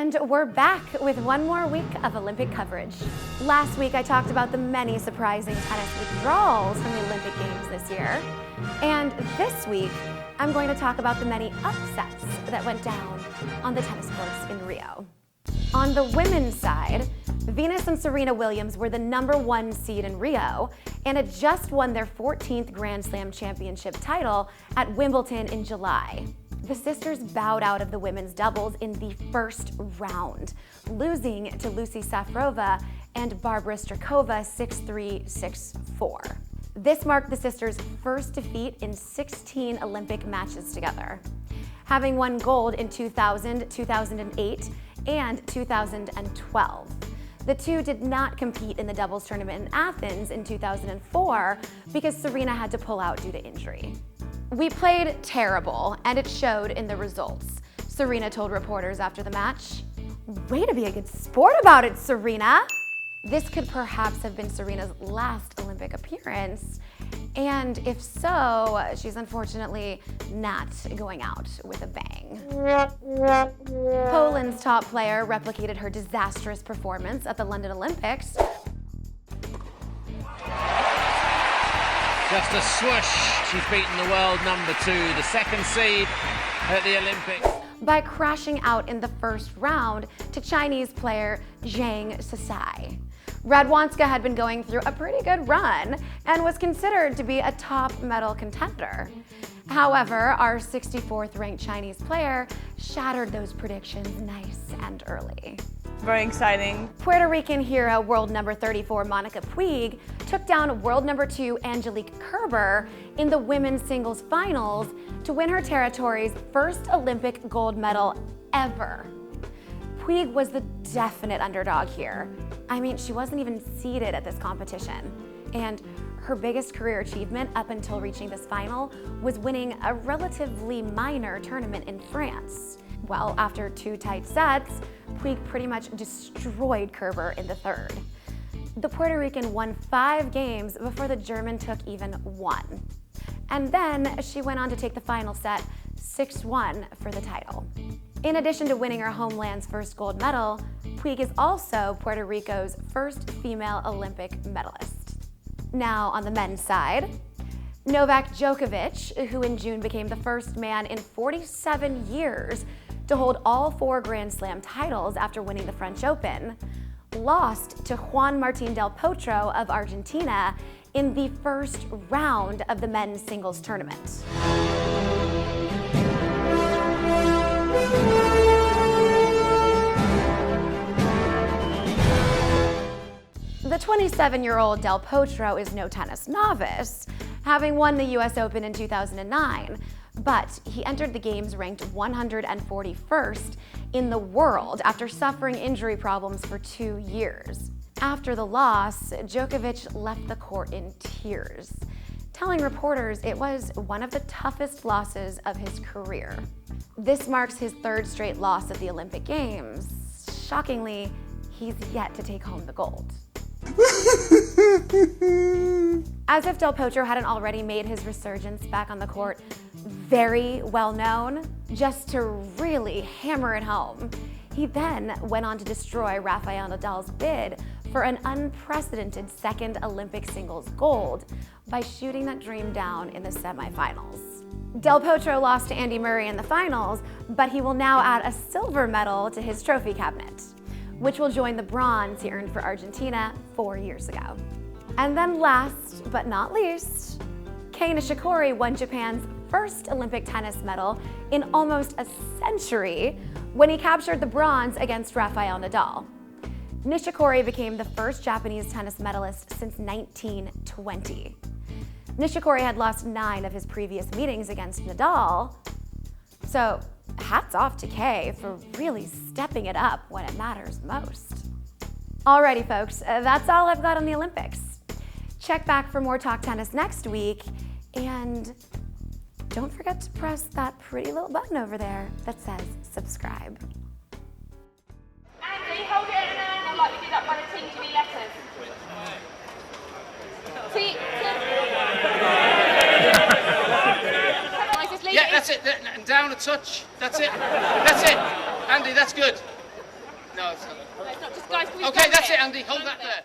And we're back with one more week of Olympic coverage. Last week I talked about the many surprising tennis withdrawals from the Olympic Games this year. And this week I'm going to talk about the many upsets that went down on the tennis courts in Rio. On the women's side, Venus and Serena Williams were the #1 seed in Rio and had just won their 14th Grand Slam championship title at Wimbledon in July. The sisters bowed out of the women's doubles in the first round, losing to Lucie Safarova and Barbora Strycova 6-3, 6-4. This marked the sisters' first defeat in 16 Olympic matches together. Having won gold in 2000, 2008, and 2012. The two did not compete in the doubles tournament in Athens in 2004 because Serena had to pull out due to injury. "We played terrible, and it showed in the results," Serena told reporters after the match. Way to be a good sport about it, Serena! This could perhaps have been Serena's last Olympic appearance, and if so, she's unfortunately not going out with a bang. Poland's top player replicated her disastrous performance at the London Olympics. Just a swoosh, she's beaten the world #2, the second seed at the Olympics, by crashing out in the first round to Chinese player Zhang Sasai. Radwanska had been going through a pretty good run and was considered to be a top medal contender. However, our 64th ranked Chinese player shattered those predictions nice and early. Very exciting. Puerto Rican hero world #34 Monica Puig took down world #2 Angelique Kerber in the women's singles finals to win her territory's first Olympic gold medal ever. Puig was the definite underdog here. I mean, she wasn't even seeded at this competition. And her biggest career achievement up until reaching this final was winning a relatively minor tournament in France. Well, after 2 tight sets, Puig pretty much destroyed Kerber in the third. The Puerto Rican won 5 games before the German took even 1. And then she went on to take the final set 6-1 for the title. In addition to winning her homeland's first gold medal, Puig is also Puerto Rico's first female Olympic medalist. Now on the men's side, Novak Djokovic, who in June became the first man in 47 years to hold all 4 Grand Slam titles after winning the French Open, lost to Juan Martín del Potro of Argentina in the first round of the men's singles tournament. The 27-year-old Del Potro is no tennis novice, having won the US Open in 2009, but he entered the games ranked 141st in the world after suffering injury problems for 2 years. After the loss, Djokovic left the court in tears, telling reporters it was one of the toughest losses of his career. This marks his 3rd straight loss at the Olympic Games. Shockingly, he's yet to take home the gold. As if Del Potro hadn't already made his resurgence back on the court very well known, just to really hammer it home, he then went on to destroy Rafael Nadal's bid for an unprecedented 2nd Olympic singles gold by shooting that dream down in the semifinals. Del Potro lost to Andy Murray in the finals, but he will now add a silver medal to his trophy cabinet, which will join the bronze he earned for Argentina 4 years ago. And then last but not least, Kei Nishikori won Japan's first Olympic tennis medal in almost a century when he captured the bronze against Rafael Nadal. Nishikori became the first Japanese tennis medalist since 1920. Nishikori had lost 9 of his previous meetings against Nadal, so hats off to Kei for really stepping it up when it matters most. Alrighty folks, that's all I've got on the Olympics. Check back for more Talk Tennis next week, and don't forget to press that pretty little button over there that says subscribe. Andy, hold it at an angle like we did up by the Team Jimmy letters. See, Yeah, that's it. And down a touch. That's it. That's it. Andy, that's good. No, it's not. No, it's not. Just guys, can we Okay, stand that's here? it, Andy. Hold that there.